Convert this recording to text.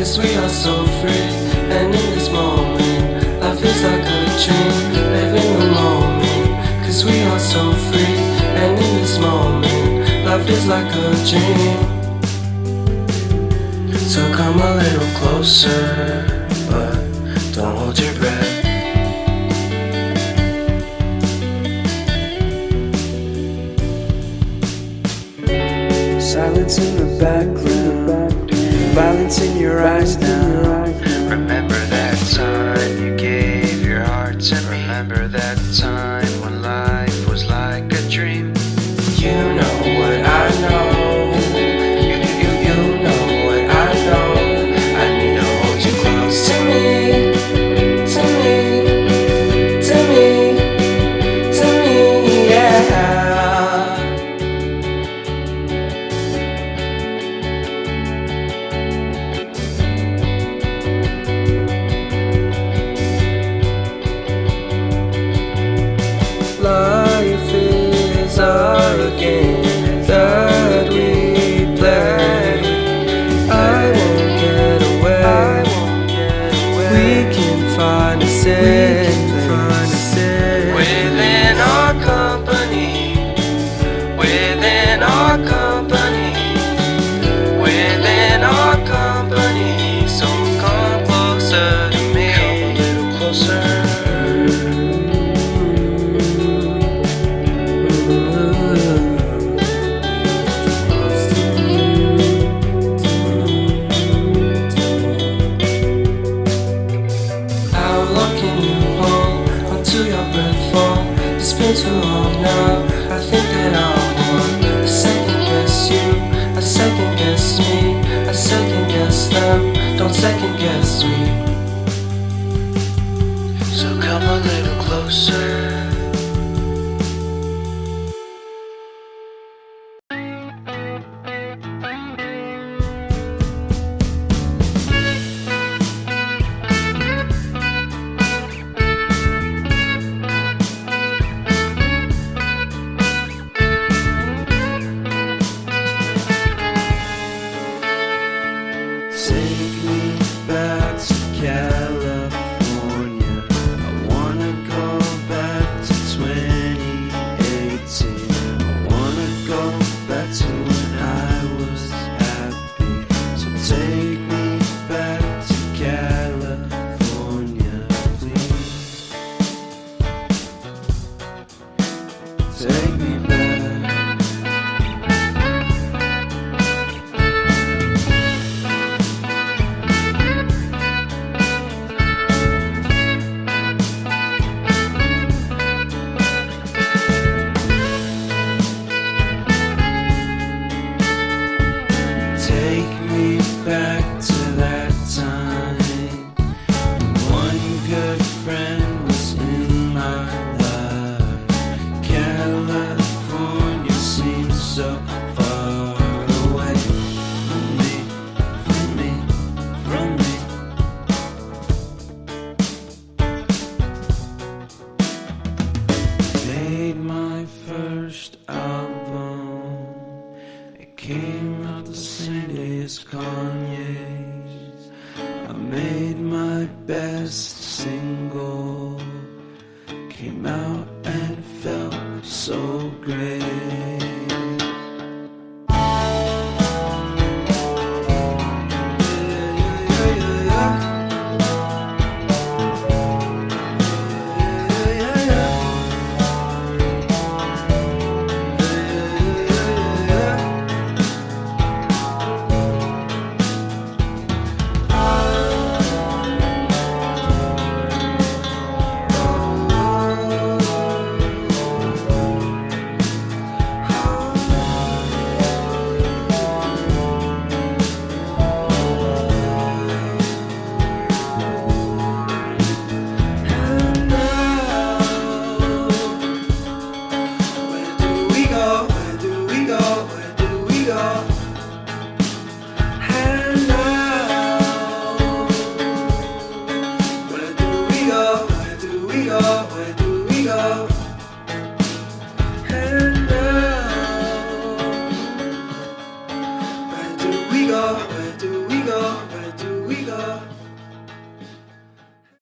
'cause we are so free. And in this moment, life is like a dream. Live in the moment, 'cause we are so free. And in this moment, life is like a dream. So come a little closer, but don't hold your breath. Silence in the background, violence in your eyes now. Remember that time you gave your heart to me. Remember that time when life was like a dream. You know what I know. You know what I know. I need to hold you close to me, to me, to me, to me, yeah. Life is our game that we play. I won't get away. We can find a safe Within our company, within our company, within our company. So come closer to me. Come a little closer. How long can you hold until your breath falls? It's been too long now. I think that I'll want to second guess you, I second guess me, I second guess them. Don't second guess me. So come a little closer. Take me back to California. I wanna go back to 2018. I wanna go back to when I was happy. So take me back to California, please. Take me back. Take me back to that time. One good friend was in my life. California seems so far away from me, from me, from me. Made my first album. It came out the same day as Kanye's. I made my best single. Came out and felt so great. Where